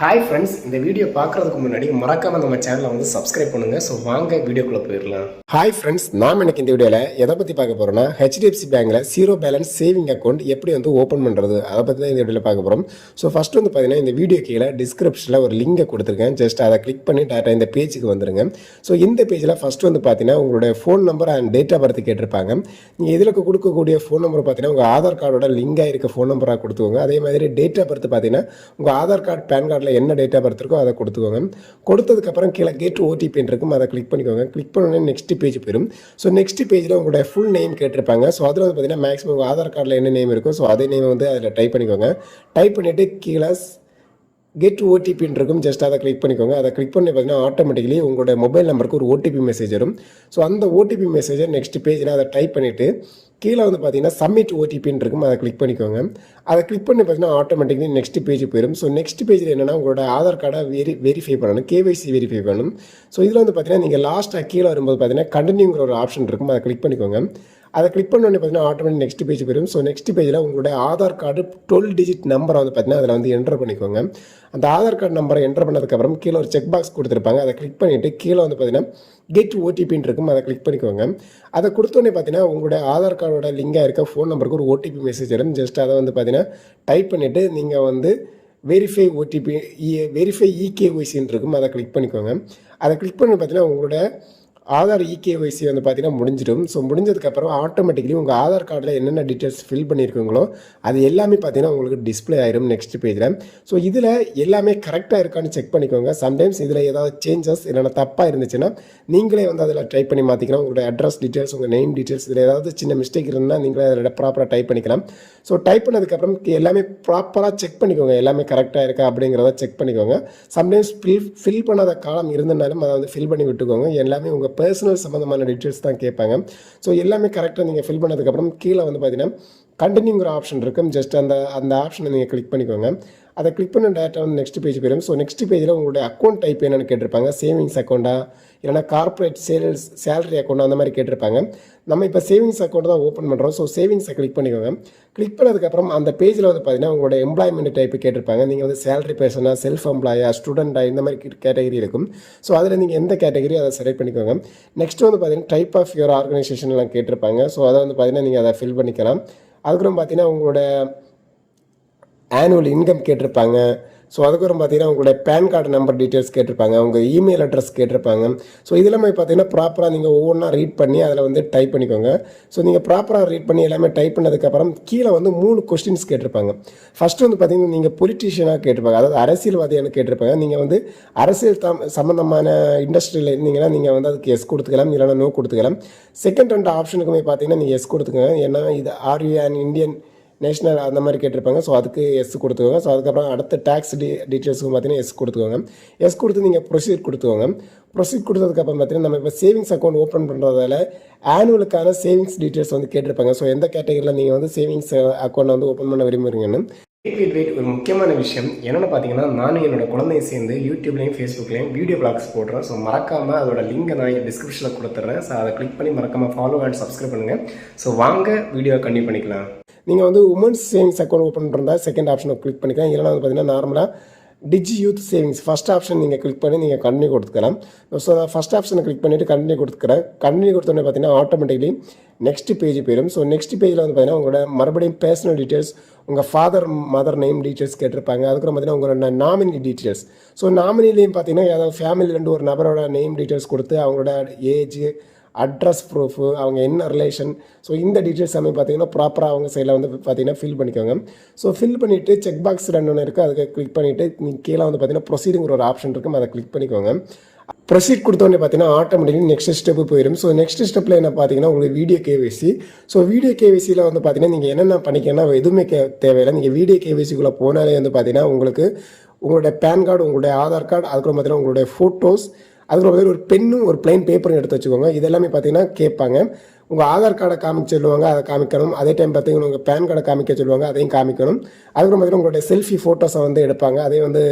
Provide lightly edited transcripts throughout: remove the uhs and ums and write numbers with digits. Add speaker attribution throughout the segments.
Speaker 1: Hi friends, இந்த video பார்க்குறதுக்கு முன்னாடி மறக்காமல் நம்ம சேனலை வந்து சப்ஸ்கிரைப் பண்ணுங்கள். ஸோ வாங்க வீடியோக்குள்ளே போயிடலாம். ஹாய் ஃப்ரெண்ட்ஸ், நாம் எனக்கு இந்த வீடியோவில் எதை பற்றி பார்க்க போகிறோம்னா ஹெச்டிஎஃப்சி பேங்கில் ஜீரோ பேலன்ஸ் சேவிங் அக்கௌண்ட் எப்படி வந்து ஓப்பன் பண்ணுறது அதை பற்றி தான் இந்த வீடியோவில் பார்க்க போகிறோம். ஸோ ஃபஸ்ட்டு வந்து பார்த்தீங்கன்னா இந்த வீடியோ கீழே டிஸ்கிரிப்ஷனில் ஒரு லிங்கை கொடுத்துருக்கேன். ஜஸ்ட் அதை கிளிக் பண்ணி டேட்டா இந்த பேஜுக்கு வந்துருங்க. ஸோ இந்த பேஜில் ஃபஸ்ட்டு வந்து பார்த்தீங்கன்னா உங்களுடைய phone number and date of birth கேட்டிருப்பாங்க. நீங்கள் இதில் கொடுக்கக்கூடிய ஃபோன் நம்பர் பார்த்தீங்கன்னா உங்கள் ஆதார் கார்டோட லிங்காக இருக்க ஃபோன் நம்பராக கொடுத்துக்கோங்க. அதே மாதிரி டேட் ஆஃப் பர்த் பார்த்தீங்கன்னா உங்கள் ஆதார் கார்டு பேன் கார்டில் என்ன டேட் ஆஃப் பர்த் இருக்கோ அதை கொடுத்துக்கோங்க. கொடுத்ததுக்கப்புறம் கீழே கெட் ஓடிபி இருக்கும், அதை கிளிக் பண்ணிக்கோங்க. கிளிக் பண்ணோன்னே நெக்ஸ்ட் பேஜ் போயிடும். ஸோ நெக்ஸ்ட் பேஜில் உங்களுடைய ஃபுல் நேம் கேட்டிருப்பாங்க. ஸோ அதில் வந்து பார்த்தீங்கன்னா மேக்ஸிமம் உங்கள் ஆதார் கார்டில் என்ன நேம் இருக்கோ ஸோ அதே நேம் வந்து அதில் டைப் பண்ணிக்கோங்க. டைப் பண்ணிவிட்டு கீழே கெட் ஓடிபின்னு இருக்கும், ஜஸ்ட் அதை கிளிக் பண்ணிக்கோங்க. அதை கிளிக் பண்ணி பார்த்தீங்கன்னா ஆட்டோமேட்டிக்கலி உங்களோட மொபைல் நம்பருக்கு ஒரு ஓடிபி மெசேஜ் வரும். ஸோ அந்த ஓடிபி மெசேஜை நெக்ஸ்ட் பேஜில் அதை டைப் பண்ணிவிட்டு கீழே வந்து பார்த்தீங்கன்னா சப்மிட் ஓடிபின்னு இருக்கும், அதை கிளிக் பண்ணிக்கோங்க. அதை கிளிக் பண்ணி பார்த்தீங்கன்னா ஆட்டோமேட்டிக்கலி நெக்ஸ்ட் பேஜ் போயிடும். ஸோ நெக்ஸ்ட் பேஜில் என்னென்னா உங்களோட ஆதார் கார்டை வெரிஃபை பண்ணணும், கேவைசி வெரிஃபை பண்ணணும். ஸோ இதில் வந்து பார்த்தீங்கன்னா நீங்கள் லாஸ்ட்டாக கீழே வரும்போது பார்த்தீங்கன்னா கண்டினியூங்கிற ஒரு ஆப்ஷன் இருக்கும், அதை கிளிக் பண்ணிக்கோங்க. அதை கிளிக் பண்ணோடனே பார்த்தீங்கன்னா ஆட்டோமேட்டிக் நெக்ஸ்ட் பேஜ் போயிடும். ஸோ நெக்ஸ்ட் பேஜில் உங்களுடைய ஆதார் கார்டு 12 டிஜிட் நம்பரை வந்து பார்த்தீங்கன்னா அதில் வந்து என்டர் பண்ணிக்கோங்க. அந்த ஆதார் கார்டு நம்பரை என்டர் பண்ணதுக்கப்புறம் கீழே ஒரு செக் பாக்ஸ் கொடுத்துருப்பாங்க, அதை கிளிக் பண்ணிவிட்டு கீழே வந்து பார்த்தீங்கன்னா கெட் ஓடிபின்னு இருக்கும், அதை கிளிக் பண்ணிக்கோங்க. அதை கொடுத்தோன்னே பார்த்தீங்கன்னா உங்களுடைய ஆதார் கார்டோட லிங்காக இருக்க ஃபோன் நம்பருக்கு ஒரு ஓடிபி மெசேஜ் வரும். ஜஸ்ட் அதை வந்து பார்த்தீங்கன்னா டைப் பண்ணிவிட்டு நீங்கள் வந்து வெரிஃபை ஓடிபி வெரிஃபை இகேஒய்சின்னு இருக்கும், அதை கிளிக் பண்ணிக்கோங்க. அதை கிளிக் பண்ணி பார்த்தீங்கன்னா உங்களோட ஆதார் இகேஒய்சி வந்து பார்த்தீங்கன்னா முடிஞ்சிடும். ஸோ முடிஞ்சதுக்கப்புறம் ஆட்டோமேட்டிக்கலி உங்கள் ஆதார் கார்டில் என்னென்ன டீட்டெயில்ஸ் ஃபில் பண்ணியிருக்கீங்களோ அது எல்லாமே பார்த்தீங்கன்னா உங்களுக்கு டிஸ்பிளே ஆயிரும் நெக்ஸ்ட் பேஜில். ஸோ இதில் எல்லாமே கரெக்டாக இருக்கான்னு செக் பண்ணிக்கோங்க. சம்டைம்ஸ் இதில் ஏதாவது சேஞ்சஸ் இல்லைனா தப்பாக இருந்துச்சுன்னா நீங்களே வந்து அதில் டைப் பண்ணி மாற்றிக்கலாம். உங்களோட அட்ரஸ் டீட்டெயில்ஸ், உங்கள் நேம் டீட்டெயில்ஸ், இதில் ஏதாவது சின்ன மிஸ்டேக் இருந்தால் நீங்களே அதில் ப்ராப்பராக டைப் பண்ணிக்கலாம். ஸோ டைப் பண்ணதுக்கப்புறம் எல்லாமே ப்ராப்பராக செக் பண்ணிக்கோங்க, எல்லாமே கரெக்டாக இருக்கா அப்படிங்கிறத செக் பண்ணிக்கோங்க. சம்டைம்ஸ் ஃபில் பண்ணாத காலம் இருந்தனாலும் அதை வந்து ஃபில் பண்ணி விட்டுக்கோங்க. எல்லாமே உங்கள் பர்சனல் சம்மந்தமான டீட்டெயில்ஸ் தான் கேட்பாங்க. ஸோ எல்லாமே கரெக்டாக நீங்கள் ஃபில் பண்ணதுக்கப்புறம் கீழே வந்து பார்த்தீங்கன்னா கண்டினியூங்கிற ஆப்ஷன் இருக்கும், ஜஸ்ட் அந்த ஆப்ஷனை நீங்கள் கிளிக் பண்ணிக்கோங்க. அதை கிளிக் பண்ண டேட்டா வந்து நெக்ஸ்ட் பேஜ் போயிடும். ஸோ நெக்ஸ்ட் பேஜில் உங்களுடைய அக்கௌண்ட் டைப் என்னென்னு கேட்டிருப்பாங்க. சேவிங்ஸ் அக்கௌண்ட்டா இல்லைனா கார்ப்பரேட் சேலரி அக்கௌண்ட் அந்த மாதிரி கேட்டிருப்பாங்க. நம்ம இப்போ சேவிங்ஸ் அக்கௌண்ட் தான் ஓப்பன் பண்ணுறோம். ஸோ சேவிங்ஸை கிளிக் பண்ணிக்கோங்க. கிளிக் பண்ணதுக்கப்புறம் அந்த பேஜில் வந்து பார்த்தீங்கன்னா உங்களோட எம்ப்ளாய்மெண்ட் டைப் கேட்டிருப்பாங்க. நீங்கள் வந்து சேலரி பர்சனா, செல்ஃப் எம்ப்ளாயா, ஸ்டூடெண்டா, இந்த மாதிரி கேட்டகரி இருக்கும். ஸோ அதில் நீங்கள் எந்த கேட்டகரி அதை செலக்ட் பண்ணிக்கோங்க. நெக்ஸ்ட் வந்து பார்த்தீங்கன்னா டைப் ஆஃப் யுவர் ஆர்கனைசேஷன்லாம் கேட்டிருப்பாங்க. ஸோ அதை வந்து பார்த்தீங்கன்னா நீங்கள் அதை ஃபில் பண்ணிக்கலாம். அதுக்கப்புறம் பார்த்தீங்கன்னா உங்களோட ஆனுவல் இன்கம் கேட்டிருப்பாங்க. ஸோ அதுக்கப்புறம் பார்த்தீங்கன்னா உங்களுடைய பேன் கார்டு நம்பர் டீட்டெயில்ஸ் கேட்டிருப்பாங்க, உங்கள் இமெயில் அட்ரஸ் கேட்டிருப்பாங்க. ஸோ இதெல்லாமே பார்த்தீங்கன்னா ப்ராப்பராக நீங்கள் ஒவ்வொன்றா ரீட் பண்ணி அதில் வந்து டைப் பண்ணிக்கோங்க. ஸோ நீங்கள் ப்ராப்பராக ரீட் பண்ணி எல்லாமே டைப் பண்ணதுக்கப்புறம் கீழே வந்து 3 கொஸ்டின்ஸ் கேட்டிருப்பாங்க. ஃபஸ்ட்டு வந்து பார்த்தீங்கன்னா நீங்கள் பொலிட்டீஷியனாக கேட்டிருப்பாங்க, அதாவது அரசியல்வாதியான கேட்டிருப்பாங்க. நீங்கள் வந்து அரசியல் சம்மந்தமான இண்டஸ்ட்ரியில் இருந்தீங்கன்னா நீங்கள் வந்து அதுக்கு எஸ் கொடுத்துக்கலாம், இல்லைனா நோ கொடுத்துக்கலாம். செகண்ட் 2 ஆப்ஷனுக்குமே பார்த்தீங்கன்னா நீங்கள் எஸ் கொடுத்துக்கோங்க. ஏன்னா இது are you and Indian national அந்த மாதிரி கேட்டிருப்பாங்க. ஸோ அதுக்கு எஸ் கொடுத்துக்கோங்க. ஸோ அதுக்கப்புறம் அடுத்த டேக்ஸ் டீட்டெயில்ஸுக்கும் பார்த்தீங்கன்னா எஸ் கொடுத்துக்கோங்க. எஸ் கொடுத்து நீங்கள் ப்ரொசீட் கொடுத்துக்கோங்க. ப்ரொசீட் கொடுத்ததுக்கப்புறம் பார்த்தீங்கன்னா நம்ம இப்போ சேவிங்ஸ் அக்கௌண்ட் ஓப்பன் பண்ணுறதால ஆனுவலுக்கான சேவிங்ஸ் டீட்டெயில்ஸ் வந்து கேட்டிருப்பாங்க. ஸோ எந்த கேட்டகரியில் நீங்கள் வந்து சேவிங்ஸ் அக்கௌண்ட் வந்து ஓப்பன் பண்ண விரும்புகிறீங்கன்னு. வெயிட் ஒரு முக்கியமான விஷயம் என்னென்னு பார்த்தீங்கன்னா, நானும் என்னோட குழந்தைய சேர்ந்து யூடியூப்லேயும் ஃபேஸ்புக்லேயும் வீடியோ பிளாக்ஸ் போடுறேன். ஸோ மறக்காமல் அதோட லிங்கை நான் டிஸ்கிரிப்ஷனில் கொடுத்துட்றேன். ஸோ அதை கிளிக் பண்ணி மறக்காமல் ஃபாலோ அண்ட் சப்ஸ்கிரைப் பண்ணுங்கள். ஸோ வாங்க வீடியோ கண்டினியூ பண்ணிக்கலாம். நீங்கள் வந்து உமன்ஸ் சேவிங்ஸ் அக்கௌண்ட் ஓப்பன் பண்ணுறதா செகண்ட் ஆப்ஷனை கிளிக் பண்ணிக்கலாம். இல்லைனா வந்து பார்த்தீங்கன்னா நார்மலாக டிஜி யூத் சேவிங்ஸ் ஃபஸ்ட் ஆப்ஷன் நீங்கள் கிளிக் பண்ணி நீங்கள் கண்டினியூ கொடுத்துக்கலாம். ஸோ நான் ஃபஸ்ட் ஆப்ஷனை கிளிக் பண்ணிவிட்டு கண்டினியூ கொடுத்துக்கிறேன். கண்டினியூ கொடுத்தோன்னே பார்த்தீங்கன்னா ஆட்டோமேட்டிக்லி நெக்ஸ்ட் பேஜ் போயிடும். ஸோ நெக்ஸ்ட் பேஜில் வந்து பார்த்தீங்கன்னா உங்களோட மறுபடியும் பர்சனல் டீட்டெயில்ஸ், உங்கள் ஃபாதர் மதர் நேம் டீட்டெயில்ஸ் கேட்டிருப்பாங்க. அதுக்கப்புறம் பார்த்தீங்கன்னா உங்களோட நாமினி டீட்டெயில்ஸ். ஸோ நாமினிலையும் பார்த்தீங்கன்னா ஏதாவது ஃபேமிலியிலேருந்து ஒரு நபரோட நேம் டீட்டெயில்ஸ் கொடுத்து அவங்களோட ஏஜ், அட்ரஸ் ப்ரூஃபு, அவங்க என்ன ரிலேஷன், ஸோ இந்த டீட்டெயில்ஸ் எல்லாமே பார்த்தீங்கன்னா ப்ராப்பராக அவங்க சைடில் வந்து பார்த்தீங்கன்னா ஃபில் பண்ணிக்கோங்க. ஸோ ஃபில் பண்ணிவிட்டு செக் பாக்ஸ் 2 இருக்குது, அதுக்கு கிளிக் பண்ணிவிட்டு நீங்கள் கீழே வந்து பார்த்தீங்கன்னா ப்ரொசீடுங்கிற ஒரு ஆப்ஷன் இருக்கும், அதை கிளிக் பண்ணிக்கோங்க. ப்ரொசீட் கொடுத்தோடனே பார்த்தீங்கன்னா ஆட்டோமேட்டிக்கலி நெக்ஸ்ட் ஸ்டெப்பு போயிடும். ஸோ நெக்ஸ்ட் ஸ்டெப்பில் என்ன பார்த்தீங்கன்னா உங்களுக்கு வீடியோ கேவைசி. ஸோ வீடியோ கேவைசியில் வந்து பார்த்தீங்கன்னா நீங்கள் என்னென்ன பண்ணிக்கன்னா எதுவுமே தேவையில்லை. நீங்கள் வீடியோ கேவைசிக்குள்ளே போனாலே வந்து பார்த்தீங்கன்னா உங்களுக்கு உங்களுடைய பேன் கார்டு, உங்களுடைய ஆதார் கார்டு, அதுக்கப்புறம் பார்த்தீங்கன்னா உங்களுடைய ஃபோட்டோஸ், அதுக்கப்புறம் பார்த்தீங்கன்னா ஒரு பென்னும் ஒரு பிளைன் பேப்பரும் எடுத்து வச்சுக்கோங்க. இதெல்லாமே பார்த்தீங்கன்னா கேட்பாங்க. உங்கள் ஆதார் கார்டை காமிக்க சொல்லுவாங்க, அதை காமிக்கணும். அதே டைம் பார்த்தீங்கன்னா உங்கள் பேன் கார்டை காமிக்க சொல்லுவாங்க, அதையும் காமிக்கணும். அதுக்கப்புறம் பார்த்தீங்கன்னா உங்களுடைய செல்ஃபி ஃபோட்டோஸை வந்து எடுப்பாங்க, அதே வந்து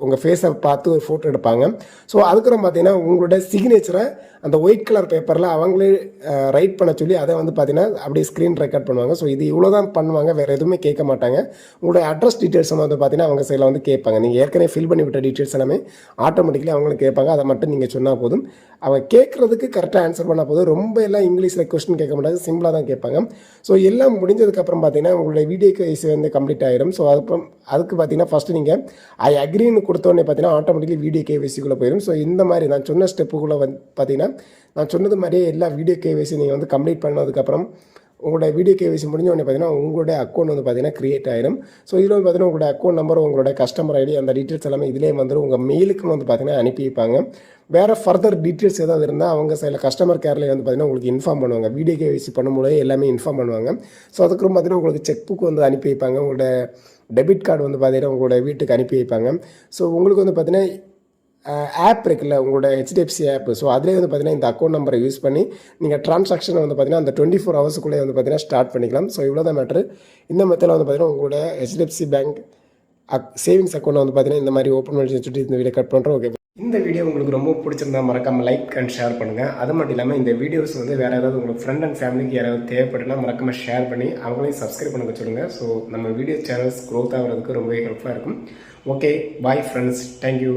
Speaker 1: உங்கள் ஃபேஸை பார்த்து ஒரு ஃபோட்டோ எடுப்பாங்க. ஸோ அதுக்கப்புறம் பார்த்தீங்கன்னா உங்களுடைய சிக்னேச்சரை அந்த ஒயிட் கலர் பேப்பரில் அவங்களே ரைட் பண்ண சொல்லி அதை வந்து பார்த்தீங்கன்னா அப்படியே ஸ்க்ரீன் ரெக்கார்ட் பண்ணுவாங்க. ஸோ இது இவ்வளோ தான் பண்ணுவாங்க, வேறு எதுவுமே கேட்க மாட்டாங்க. உங்களுடைய அட்ரஸ் டீட்டெயில்ஸ் வந்து பார்த்தீங்கன்னா அவங்க சைடில் வந்து கேட்பாங்க. நீங்கள் ஏற்கனவே ஃபில் பண்ணி விட்ட டீட்டெயில்ஸ் எல்லாமே ஆட்டோமேட்டிக்கலி அவங்களும் கேட்பாங்க. அதை மட்டும் நீங்கள் சொன்னால் போதும். அவங்க கேட்குறதுக்கு கரெக்டாக ஆன்சர் பண்ணால் போதும். ரொம்ப எல்லாம் இங்கிலீஷில் கொஸ்டின் கேட்க மாட்டாங்க, சிம்பிளாக தான் கேட்பாங்க. ஸோ எல்லாம் முடிஞ்சதுக்கப்புறம் பார்த்தீங்கன்னா உங்களுடைய வீடியோ கேஸ் வந்து கம்ப்ளீட் ஆகிடும். ஸோ அதுக்கு பார்த்தீங்கன்னா ஃபஸ்ட்டு நீங்கள் ஐ அக்ரின்னு கொடுத்தோடனே பார்த்தீங்கன்னா ஆட்டோமேட்டிக்கலி வீடியோ கேவிசிக்குள்ளே போயிடும். ஸோ இந்த மாதிரி நான் சொன்ன ஸ்டெப்புக்குள்ளே வந்து பார்த்தீங்கன்னா நான் சொன்னது மாதிரியே எல்லா வீடியோ கேவிசி நீங்கள் வந்து கம்ப்ளீட் பண்ணதுக்கப்புறம் உங்களோட வீடியோ கேவிசி முடிஞ்ச உடனே பார்த்தீங்கன்னா உங்களுடைய அக்கௌண்ட் வந்து பார்த்தீங்கன்னா க்ரியேட் ஆயிடும். ஸோ இதில் வந்து பார்த்தீங்கன்னா உங்களோட அக்கௌண்ட் நம்பர், உங்களோட கஸ்டமர் ஐடி, அந்த டீட்டெயில்ஸ் எல்லாமே இதிலே வந்துடும். உங்கள் மெயிலுக்கு வந்து பார்த்தீங்கன்னா அனுப்பி வைப்பாங்க. வேறு ஃபர்தர் டீட்டெயில்ஸ் ஏதாவது இருந்தால் அவங்க சைடில் கஸ்டமர் கேரில் வந்து பார்த்தீங்கன்னா உங்களுக்கு இன்ஃபார்ம் பண்ணுவாங்க. வீடியோ கேவிசி பண்ணும்போது எல்லாமே இன்ஃபார்ம் பண்ணுவாங்க. ஸோ அதுக்கப்புறம் பார்த்தீங்கன்னா உங்களுக்கு செக் புக் வந்து அனுப்பி வைப்பாங்க. உங்களோட டெபிட் கார்டு வந்து பார்த்தீங்கன்னா உங்களோட வீட்டுக்கு அனுப்பி வைப்பாங்க. ஸோ உங்களுக்கு வந்து பார்த்தீங்கன்னா ஆப் இருக்குல்ல, உங்களோட ஹெச்டிஎஃப்சி ஆப். ஸோ அதிலே வந்து பார்த்தீங்கன்னா இந்த அக்கௌண்ட் நம்பரை யூஸ் பண்ணி நீங்கள் ட்ரான்சாக்ஷனை வந்து பார்த்தீங்கன்னா அந்த 24 ஹவர்ஸுக்குள்ளே வந்து பார்த்தீங்கன்னா ஸ்டார்ட் பண்ணிக்கலாம். ஸோ இவ்வளோ தான் மேட்ரு. இந்த மெத்தடில் வந்து பார்த்தீங்கன்னா உங்களோட ஹெச்டிஎஃப்சி பேங்க் சேவிங்ஸ் அக்கௌண்ட்டை வந்து பார்த்தீங்கன்னா இந்த மாதிரி ஓப்பன் பண்ணி வச்சுட்டு இந்த வீடியோ கட் பண்ணுறோம். ஓகே, இந்த வீடியோ உங்களுக்கு ரொம்ப பிடிச்சிருந்தா மறக்காமல் லைக் அண்ட் ஷேர் பண்ணுங்கள். அது மட்டும் இல்லாமல் இந்த வீடியோஸ் வந்து வேறு ஏதாவது உங்களுக்கு ஃப்ரெண்ட் அண்ட் ஃபேமிலிக்கு யாராவது தேவைப்பட்டுனா மறக்காமல் ஷேர் பண்ணி அவங்களையும் சப்ஸ்கிரைப் பண்ண வச்சுடுங்க. ஸோ நம்ம வீடியோ சேனல்ஸ் க்ரோத் ஆகிறதுக்கு ரொம்பவே ஹெல்ப்ஃபுல்லாக இருக்கும். Okay, bye friends, thank you.